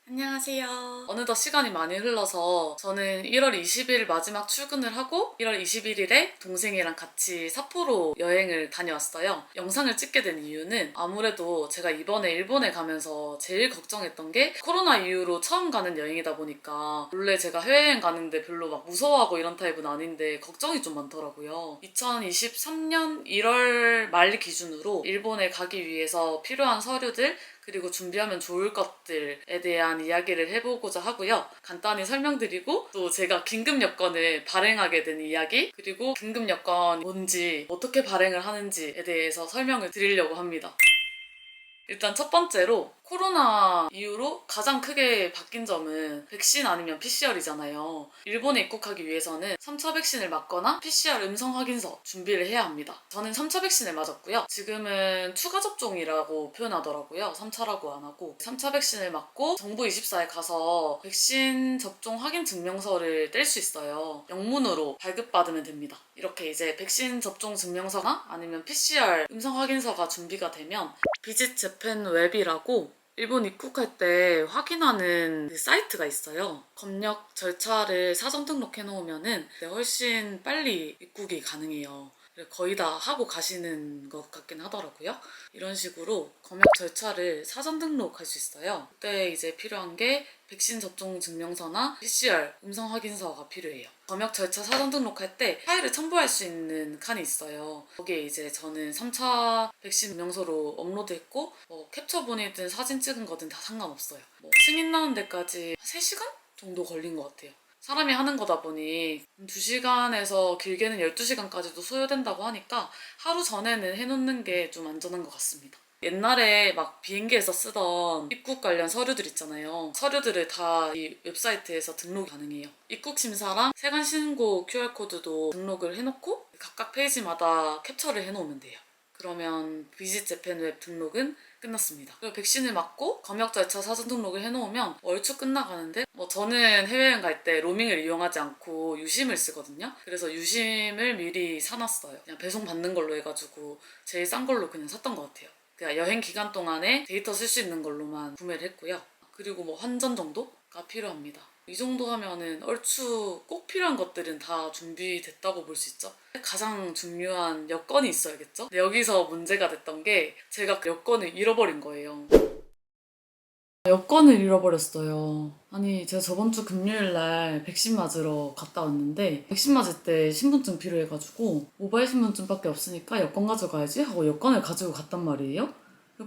안녕하세요. 어느덧 시간이 많이 흘러서 저는 1월 20일 마지막 출근을 하고 1월 21일에 동생이랑 같이 삿포로 여행을 다녀왔어요. 영상을 찍게 된 이유는 아무래도 제가 이번에 일본에 가면서 제일 걱정했던 게 코로나 이후로 처음 가는 여행이다 보니까 원래 제가 해외여행 가는데 별로 막 무서워하고 이런 타입은 아닌데 걱정이 좀 많더라고요. 2023년 1월 말 기준으로 일본에 가기 위해서 필요한 서류들 그리고 준비하면 좋을 것들에 대한 이야기를 해보고자 하고요. 간단히 설명드리고 또 제가 긴급 여권을 발행하게 된 이야기 그리고 긴급 여권이 뭔지 어떻게 발행을 하는지에 대해서 설명을 드리려고 합니다. 일단 첫 번째로 코로나 이후로 가장 크게 바뀐 점은 백신 아니면 PCR이잖아요. 일본에 입국하기 위해서는 3차 백신을 맞거나 PCR 음성 확인서 준비를 해야 합니다. 저는 3차 백신을 맞았고요. 지금은 추가 접종이라고 표현하더라고요. 3차라고 안 하고 3차 백신을 맞고 정부24에 가서 백신 접종 확인 증명서를 뗄 수 있어요. 영문으로 발급받으면 됩니다. 이렇게 이제 백신 접종 증명서나 아니면 PCR 음성 확인서가 준비가 되면 비짓 재팬 웹이라고 일본 입국할 때 확인하는 그 사이트가 있어요. 검역 절차를 사전 등록해 놓으면은 훨씬 빨리 입국이 가능해요. 거의 다 하고 가시는 것 같긴 하더라고요. 이런 식으로 검역 절차를 사전 등록할 수 있어요. 그때 이제 필요한 게 백신 접종 증명서나 PCR 음성 확인서가 필요해요. 검역 절차 사전 등록할 때 파일을 첨부할 수 있는 칸이 있어요. 거기에 이제 저는 3차 백신 증명서로 업로드했고 캡처본이든 사진 찍은 거든 다 상관없어요. 승인 나는 데까지 3시간 정도 걸린 것 같아요. 사람이 하는 거다 보니 2시간에서 길게는 12시간까지도 소요된다고 하니까 하루 전에는 해놓는 게 좀 안전한 것 같습니다. 옛날에 막 비행기에서 쓰던 입국 관련 서류들 있잖아요. 서류들을 다 이 웹사이트에서 등록이 가능해요. 입국 심사랑 세관 신고 QR코드도 등록을 해놓고 각각 페이지마다 캡처를 해놓으면 돼요. 그러면 비짓 재팬 웹 등록은 끝났습니다. 그리고 백신을 맞고 검역 절차 사전 등록을 해놓으면 얼추 끝나가는데 저는 해외여행 갈 때 로밍을 이용하지 않고 유심을 쓰거든요. 그래서 유심을 미리 사놨어요. 그냥 배송 받는 걸로 해가지고 제일 싼 걸로 그냥 샀던 것 같아요. 그냥 여행 기간 동안에 데이터 쓸 수 있는 걸로만 구매를 했고요. 그리고 환전 정도가 필요합니다. 이 정도 하면은 얼추 꼭 필요한 것들은 다 준비됐다고 볼 수 있죠. 가장 중요한 여권이 있어야겠죠? 근데 여기서 문제가 됐던 게 제가 그 여권을 잃어버린 거예요. 여권을 잃어버렸어요. 아니, 제가 저번 주 금요일 날 백신 맞으러 갔다 왔는데 백신 맞을 때 신분증 필요해가지고 모바일 신분증밖에 없으니까 여권 가져가야지 하고 여권을 가지고 갔단 말이에요.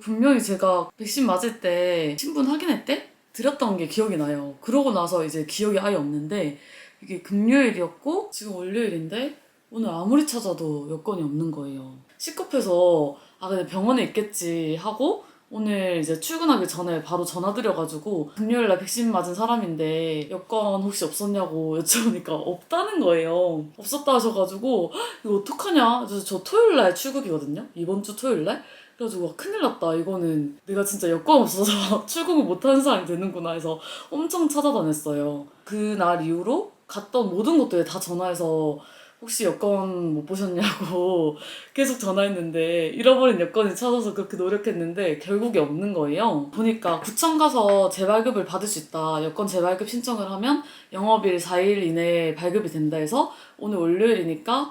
분명히 제가 백신 맞을 때 신분 확인할 때 드렸던 게 기억이 나요. 그러고 나서 이제 기억이 아예 없는데 이게 금요일이었고 지금 월요일인데 오늘 아무리 찾아도 여권이 없는 거예요. 시급해서 그냥 병원에 있겠지 하고 오늘 이제 출근하기 전에 바로 전화드려가지고 금요일날 백신 맞은 사람인데 여권 혹시 없었냐고 여쭤보니까 없다는 거예요. 없었다 하셔가지고 이거 어떡하냐? 그래서 저 토요일날 출국이거든요. 이번 주 토요일날. 그래가지고 큰일 났다. 이거는 내가 진짜 여권 없어서 출국을 못하는 사람이 되는구나 해서 엄청 찾아다녔어요. 그날 이후로 갔던 모든 곳들에 다 전화해서 혹시 여권 못 보셨냐고 계속 전화했는데 잃어버린 여권을 찾아서 그렇게 노력했는데 결국에 없는 거예요. 보니까 구청 가서 재발급을 받을 수 있다. 여권 재발급 신청을 하면 영업일 4일 이내에 발급이 된다 해서 오늘 월요일이니까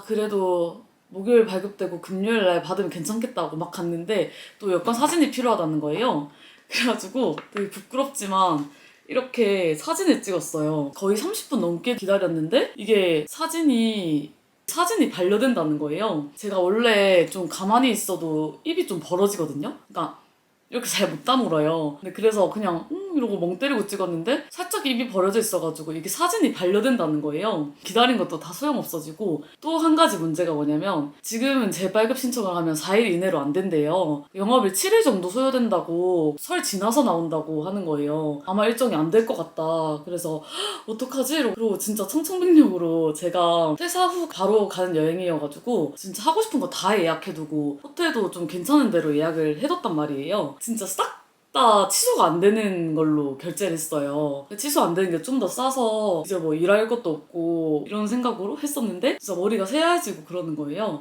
그래도 목요일 발급되고 금요일 날 받으면 괜찮겠다고 막 갔는데 또 여권 사진이 필요하다는 거예요. 그래가지고 되게 부끄럽지만 이렇게 사진을 찍었어요. 거의 30분 넘게 기다렸는데 이게 사진이 반려된다는 거예요. 제가 원래 좀 가만히 있어도 입이 좀 벌어지거든요. 그러니까 이렇게 잘 못 다물어요. 근데 그래서 그냥 이러고 멍 때리고 찍었는데 살짝 입이 벌어져 있어가지고 이게 사진이 반려된다는 거예요. 기다린 것도 다 소용없어지고 또 한 가지 문제가 뭐냐면 지금은 재발급 신청을 하면 4일 이내로 안 된대요. 영업일 7일 정도 소요된다고 설 지나서 나온다고 하는 거예요. 아마 일정이 안 될 것 같다. 그래서 어떡하지? 그리고 진짜 청천벽력으로 제가 퇴사 후 바로 가는 여행이어가지고 진짜 하고 싶은 거 다 예약해두고 호텔도 좀 괜찮은 데로 예약을 해뒀단 말이에요. 진짜 싹 다 취소가 안 되는 걸로 결제를 했어요. 취소 안 되는 게 좀 더 싸서 이제 뭐 일할 것도 없고 이런 생각으로 했었는데 진짜 머리가 새하얘지고 그러는 거예요.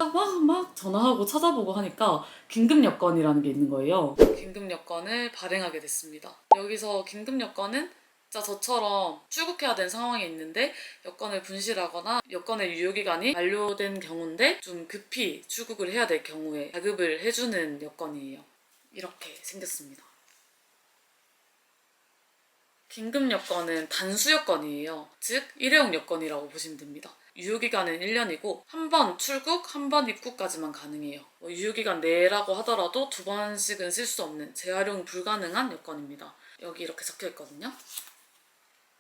막 전화하고 찾아보고 하니까 긴급 여건이라는 게 있는 거예요. 긴급 여건을 발행하게 됐습니다. 여기서 긴급 여건은 진짜 저처럼 출국해야 되는 상황이 있는데 여권을 분실하거나 여권의 유효기간이 만료된 경우인데 좀 급히 출국을 해야 될 경우에 발급을 해주는 여건이에요. 이렇게 생겼습니다. 긴급 여건은 단수 여건이에요. 즉 일회용 여건이라고 보시면 됩니다. 유효기간은 1년이고 한 번 출국, 한 번 입국까지만 가능해요. 유효기간 내라고 하더라도 2번씩은 쓸 수 없는 재활용 불가능한 여건입니다. 여기 이렇게 적혀 있거든요.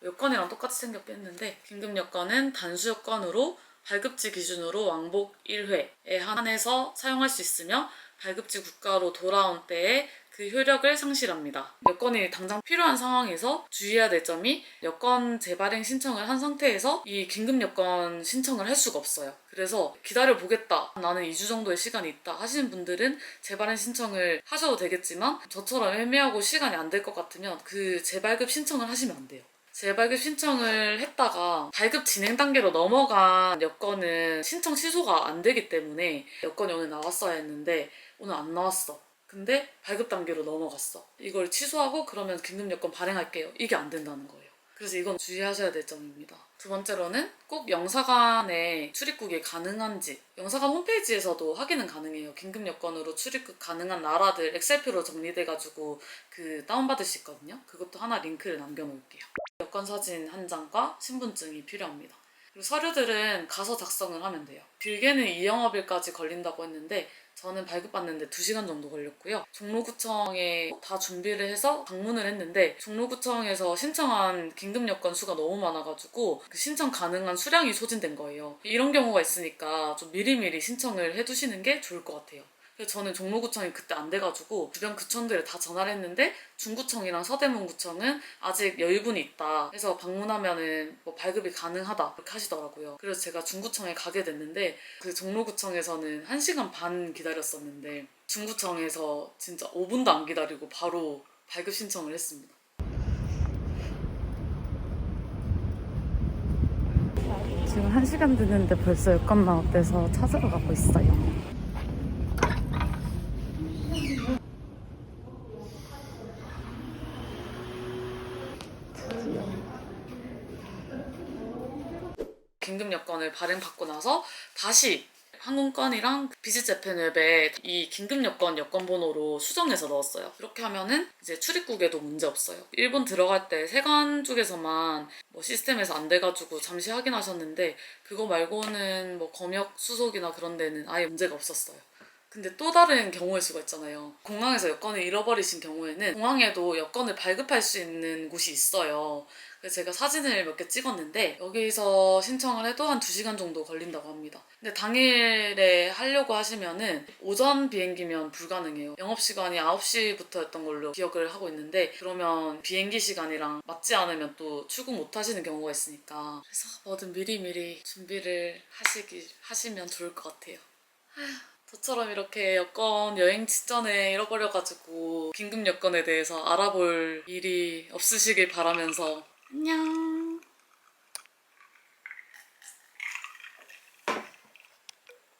여건이랑 똑같이 생겼긴 했는데 긴급 여건은 단수 여건으로 발급지 기준으로 왕복 1회에 한해서 사용할 수 있으며 발급지 국가로 돌아온 때에 그 효력을 상실합니다. 여건이 당장 필요한 상황에서 주의해야 될 점이 여건 재발행 신청을 한 상태에서 이 긴급 여건 신청을 할 수가 없어요. 그래서 기다려보겠다, 나는 2주 정도의 시간이 있다 하시는 분들은 재발행 신청을 하셔도 되겠지만 저처럼 애매하고 시간이 안 될 것 같으면 그 재발급 신청을 하시면 안 돼요. 재발급 신청을 했다가 발급 진행 단계로 넘어간 여건은 신청 취소가 안 되기 때문에 여건이 오늘 나왔어야 했는데 오늘 안 나왔어. 근데 발급 단계로 넘어갔어. 이걸 취소하고 그러면 긴급 여건 발행할게요. 이게 안 된다는 거예요. 그래서 이건 주의하셔야 될 점입니다. 두 번째로는 꼭 영사관에 출입국이 가능한지 영사관 홈페이지에서도 확인은 가능해요. 긴급 여건으로 출입국 가능한 나라들 엑셀표로 정리돼가지고 그 다운받을 수 있거든요. 그것도 하나 링크를 남겨놓을게요. 여권 사진 한 장과 신분증이 필요합니다. 그리고 서류들은 가서 작성을 하면 돼요. 길게는 2영업일까지 걸린다고 했는데 저는 발급받는데 2시간 정도 걸렸고요. 종로구청에 다 준비를 해서 방문을 했는데 종로구청에서 신청한 긴급 여건 수가 너무 많아가지고 그 신청 가능한 수량이 소진된 거예요. 이런 경우가 있으니까 좀 미리미리 신청을 해두시는 게 좋을 것 같아요. 그래서 저는 종로구청이 그때 안 돼가지고 주변 구청들에 다 전화를 했는데 중구청이랑 서대문구청은 아직 여유분이 있다 해서 방문하면은 뭐 발급이 가능하다 이렇게 하시더라고요. 그래서 제가 중구청에 가게 됐는데 그 종로구청에서는 1시간 반 기다렸었는데 중구청에서 진짜 5분도 안 기다리고 바로 발급 신청을 했습니다. 지금 1시간 됐는데 벌써 여권 나왔대서 찾으러 가고 있어요. 긴급 여건을 발행받고 나서 다시 항공권이랑 비즈재팬 웹에 이 긴급 여건 여권 번호로 수정해서 넣었어요. 이렇게 하면은 이제 출입국에도 문제 없어요. 일본 들어갈 때 세관 쪽에서만 뭐 시스템에서 안 돼가지고 잠시 확인하셨는데 그거 말고는 뭐 검역 수속이나 그런 데는 아예 문제가 없었어요. 근데 또 다른 경우의 수가 있잖아요. 공항에서 여권을 잃어버리신 경우에는 공항에도 여권을 발급할 수 있는 곳이 있어요. 그래서 제가 사진을 몇 개 찍었는데 여기서 신청을 해도 한 2시간 정도 걸린다고 합니다. 근데 당일에 하려고 하시면은 오전 비행기면 불가능해요. 영업시간이 9시부터였던 걸로 기억을 하고 있는데 그러면 비행기 시간이랑 맞지 않으면 또 출국 못 하시는 경우가 있으니까 그래서 뭐든 미리미리 준비를 하시면 좋을 것 같아요. 저처럼 이렇게 여권 여행 직전에 잃어버려가지고 긴급 여건에 대해서 알아볼 일이 없으시길 바라면서 안녕.